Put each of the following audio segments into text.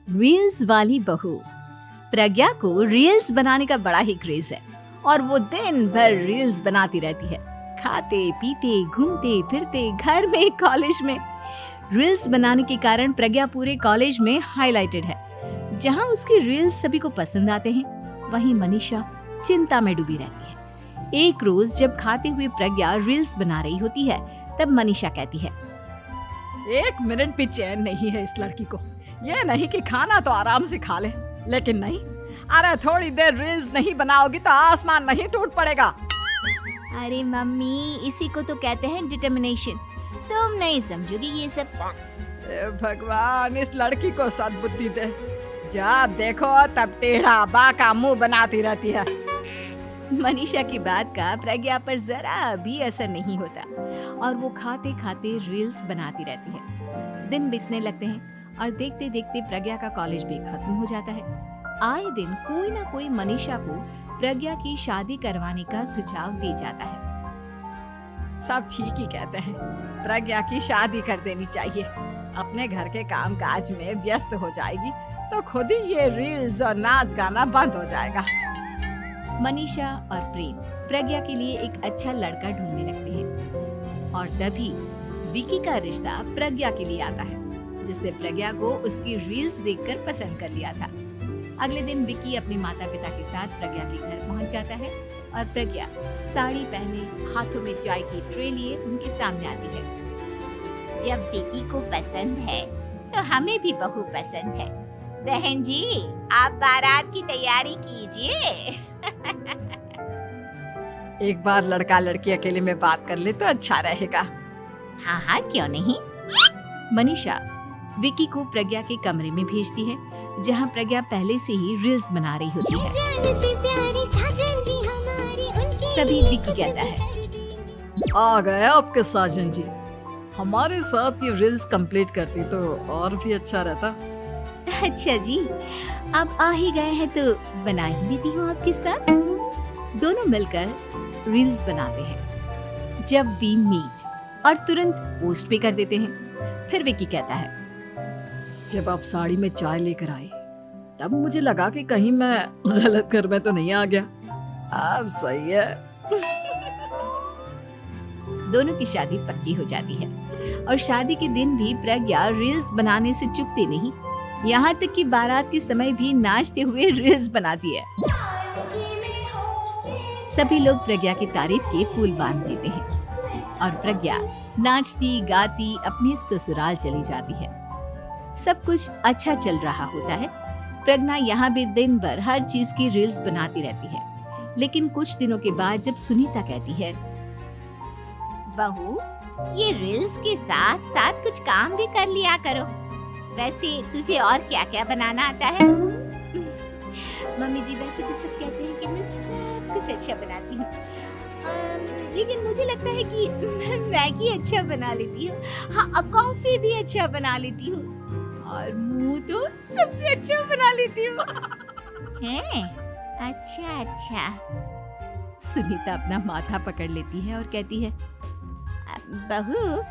Reels वाली बहू। प्रज्ञा को रील्स बनाने का बड़ा ही क्रेज है और वो दिन भर रील्स बनाती रहती है। खाते पीते घूमते फिरते घर में कॉलेज में रील्स बनाने के कारण प्रज्ञा पूरे कॉलेज में हाईलाइटेड है। जहां उसकी रील्स सभी को पसंद आते हैं, वहीं मनीषा चिंता में डूबी रहती है। एक रोज जब खाते हुए प्रज्ञा रील्स बना रही होती है, तब मनीषा कहती है, 1 मिनट भी चैन नहीं है इस लड़की को। ये नहीं कि खाना तो आराम से खा ले, लेकिन नहीं, अरे थोड़ी देर रील्स नहीं बनाओगी तो आसमान नहीं टूट पड़ेगा। अरे मम्मी, इसी को तो कहते हैं डिटर्मिनेशन। तुम नहीं समझोगी ये सब। ए भगवान, इस लड़की को सद्बुद्धि दे। जब देखो तब टेढ़ा बाका मुंह बनाती रहती है। मनीषा की बात का प्रज्ञा पर जरा भी असर नहीं होता और वो खाते खाते रील्स बनाती रहती है। दिन बीतने लगते हैं और देखते देखते प्रज्ञा का कॉलेज भी खत्म हो जाता है। आए दिन कोई ना कोई मनीषा को प्रज्ञा की शादी करवाने का सुझाव दे जाता है। सब ठीक ही कहते हैं, प्रज्ञा की शादी कर देनी चाहिए। अपने घर के काम काज में व्यस्त हो जाएगी तो खुद ही ये रील्स और नाच गाना बंद हो जाएगा। मनीषा और प्रेम प्रज्ञा के लिए एक अच्छा लड़का ढूंढने लगते हैं और तभी विकी का रिश्ता प्रज्ञा के लिए आता है, जिसने प्रज्ञा को उसकी रील्स देखकर पसंद कर लिया था। अगले दिन विकी अपने माता पिता के साथ प्रज्ञा के घर पहुंच जाता है और प्रज्ञा साड़ी पहने हाथों में चाय की ट्रे लिए उनके सामने आती है। जब विकी को पसंद है तो हमें भी बहू पसंद है। बहन जी, आप बारात की तैयारी कीजिए। एक बार लड़का लड़की अकेले में बात कर ले तो अच्छा रहेगा। हाँ हाँ, क्यों नहीं। मनीषा विकी को प्रज्ञा के कमरे में भेजती है, जहां प्रज्ञा पहले से ही रील्स बना रही होती है। तभी विकी कहता है, आ गए आपके साजन जी। हमारे साथ ये रील्स कंप्लीट करती तो और भी अच्छा रहता। अच्छा जी, अब आ ही गए हैं तो बना ही लेती हूँ आपके साथ। दोनों मिलकर रील्स बनाते हैं। जब वी मीट और तुरंत पोस्ट भी कर देते हैं। फिर विकी कहता है, जब आप साड़ी में चाय लेकर आए तब मुझे लगा कि कहीं मैं गलत घर में तो नहीं आ गया। अब सही है। दोनों की शादी पक्की हो जाती है और शादी के दिन भी प्रज्ञा रील्स बनाने से चूकती नहीं। यहाँ तक कि बारात के समय भी नाचते हुए रील्स बनाती है। सभी लोग प्रज्ञा की तारीफ के फूल बांध देते हैं और प्रज्ञा नाचती गाती अपने ससुराल चली जाती है। सब कुछ अच्छा चल रहा होता है। प्रज्ञा यहाँ भी दिन भर हर चीज की रील्स बनाती रहती है। लेकिन कुछ दिनों के बाद जब सुनीता कहती है, बहू, ये रील्स के साथ साथ कुछ काम भी कर लिया करो। वैसे तुझे और क्या क्या बनाना आता है? मम्मी जी, वैसे तो सब कहते हैं कि मैं सब कुछ अच्छा बनाती हूँ, लेकिन मुझे लगता है कि मैं मैगी अच्छा बना लेती हूँ। हाँ, कॉफी भी अच्छा बना लेती हूँ और मुंह तो सबसे अच्छा बना लेती हूँ। हैं? अच्छा अच्छा। सुनीता अपना माथा पकड़ लेती है और कहती है, बहू,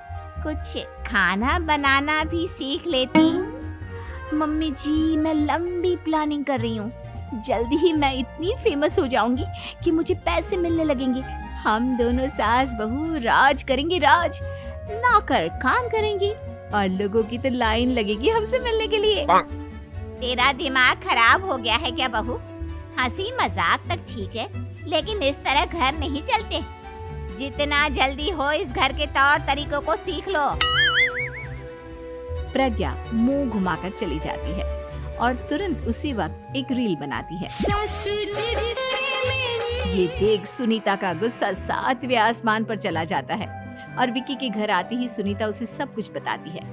कुछ खाना बनाना भी सीख लेती। मम्मी जी, मैं लंबी प्लानिंग कर रही हूँ। जल्दी ही मैं इतनी फेमस हो जाऊंगी कि मुझे पैसे मिलने लगेंगे। हम दोनों सास बहू राज करेंगे, राज नौकर काम करेंगे और लोगों की तो लाइन लगेगी हमसे मिलने के लिए। तेरा दिमाग खराब हो गया है क्या बहू? हंसी मजाक तक ठीक है, लेकिन इस तरह घर नहीं चलते। जितना जल्दी हो इस घर के तौर तरीकों को सीख लो। प्रज्ञा मुंह घुमाकर चली जाती है और तुरंत उसी वक्त एक रील बनाती है। ये देख सुनीता का गुस्सा 7वें आसमान पर चला जाता है और विकी के घर आती ही सुनीता उसे सब कुछ बताती है।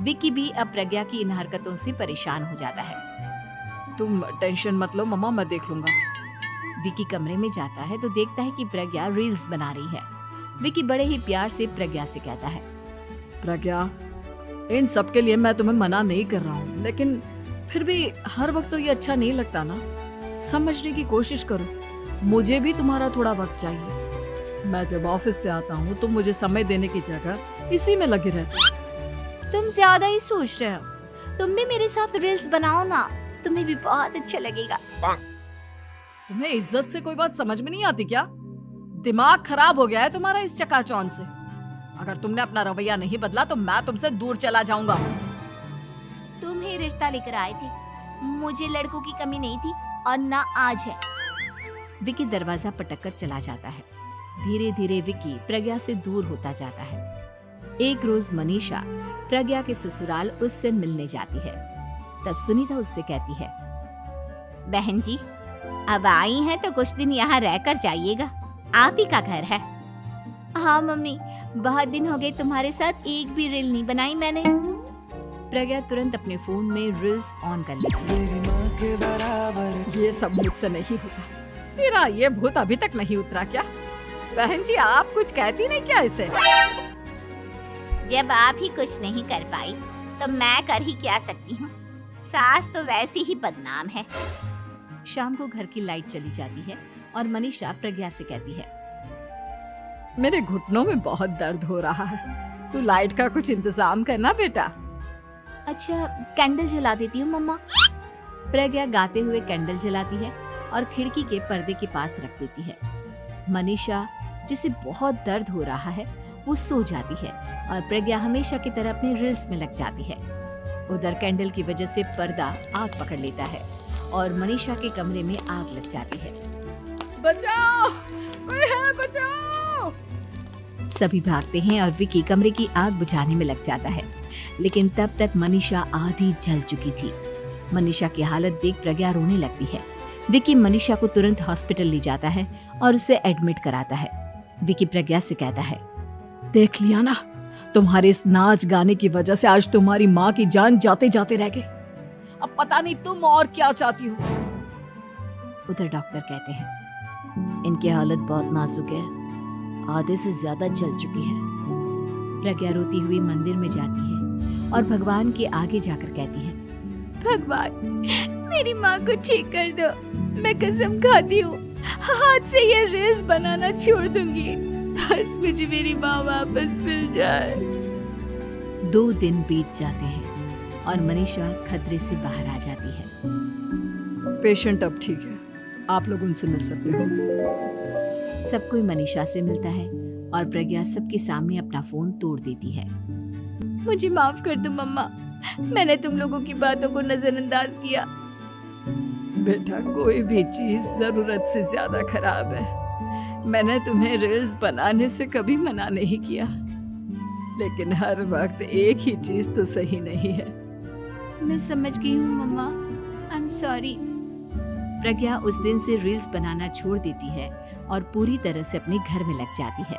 विकी भी अब प्रज्ञा की इन हरकतों से परेशान हो जाता है। तुम टेंशन मत लो मम्मा, मैं देख लूंगा। विकी कमरे में जाता है तो देखता है कि प्रज्ञा रील्स बना रही है। विकी बड़े ही प्यार से प्रज्ञा से कहता है, प्रज्ञा, इन सब के लिए मैं तुम्हें मना नहीं कर रहा हूँ, लेकिन फिर भी हर वक्त तो ये अच्छा नहीं लगता ना। समझने की कोशिश करो, मुझे भी तुम्हारा थोड़ा वक्त चाहिए। मैं जब ऑफिस से आता हूँ तो मुझे समय देने की जगह इसी में लगी रहती। तुम ज्यादा ही सोच रहे हो। तुम भी मेरे साथ रील्स बनाओ ना, तुम्हें भी बहुत अच्छा लगेगा। तुम्हें इज्जत से कोई बात समझ में नहीं आती क्या? दिमाग खराब हो गया है तुम्हारा इस चकाचौंध से। अगर तुमने अपना रवैया नहीं बदला तो मैं तुमसे दूर चला जाऊंगा। तुम ही रिश्ता लेकर आए थे, मुझे लड़कों की कमी नहीं थी और ना आज है। विकी दरवाजा पटक कर चला जाता है। धीरे धीरे विकी प्रज्ञा से दूर होता जाता है। एक रोज मनीषा प्रज्ञा के ससुराल उससे मिलने जाती है। तब सुनीता उससे कहती है, बहन जी, अब आई हैं तो कुछ दिन यहाँ रहकर जाइएगा, आप ही का घर है। हाँ मम्मी, बहुत दिन हो गए तुम्हारे साथ एक भी रील नहीं बनाई मैंने। प्रज्ञा तुरंत अपने फोन में रील्स ऑन कर लेती है। ये सब मुझसे नहीं होगा। तेरा ये भूत अभी तक नहीं उतरा क्या? बहन जी, आप कुछ कहती नहीं क्या इसे? जब आप ही कुछ नहीं कर पाई तो मैं कर ही क्या सकती हूँ। सास तो वैसी ही बदनाम है। शाम को घर की लाइट चली जाती है और मनीषा प्रज्ञा से कहती है, मेरे घुटनों में बहुत दर्द हो रहा है, तू लाइट का कुछ इंतजाम करना बेटा। अच्छा, कैंडल जला देती हूँ मम्मा। प्रज्ञा गाते हुए कैंडल जलाती है और खिड़की के पर्दे के पास रख देती है। मनीषा, जिसे बहुत दर्द हो रहा है, वो सो जाती है और प्रज्ञा हमेशा की तरह अपनी रील्स में लग जाती है। उधर कैंडल की वजह से पर्दा आग पकड़ लेता है और मनीषा के कमरे में आग लग जाती है। बचाओ, कोई है, बचाओ। सभी भागते हैं और विकी कमरे की आग बुझाने में लग जाता है, लेकिन तब तक मनीषा आधी जल चुकी थी। मनीषा की हालत देख प्रज्ञा रोने लगती है। विकी मनीषा को तुरंत हॉस्पिटल ले जाता है और उसे एडमिट कराता है। विकी प्रज्ञा से कहता है, देख लिया ना, तुम्हारे इस नाच गाने की वजह से आज तुम्हारी माँ की जान जाते जाते रह गई। अब पता नहीं तुम और क्या चाहती हो। उधर डॉक्टर कहते हैं, इनकी हालत बहुत नाजुक है, आधे से ज्यादा जल चुकी है। प्रज्ञा रोती हुई मंदिर में जाती है और भगवान के आगे जाकर कहती है, भगवान, मेरी माँ को ठीक कर दो। मैं कसम खाती हूँ, हाथ से ये रील्स बनाना छोड़ दूंगी। बस मुझे मेरी माँ वापस मिल जाए। 2 दिन बीत जाते हैं और मनीषा खतरे से बाहर आ जाती है। पेशेंट अब ठीक है, आप लोग उनसे मिल सकते हो। सब कोई मनीषा से मिलता है और प्रज्ञा सबके सामने अपना फोन तोड़ देती है। मुझे माफ कर दो मम्मा, मैंने तुम लोगों की बातों को नजरअंदाज किया। बेटा, कोई भी चीज जरूरत से ज्यादा खराब है। मैंने तुम्हें रील्स बनाने से कभी मना नहीं किया, लेकिन हर वक्त एक ही चीज तो सही नहीं है। मैं समझ गई हूँ मम्मा, आई एम सॉरी। प्रज्ञा उस दिन से रील्स बनाना छोड़ देती है और पूरी तरह से अपने घर में लग जाती है।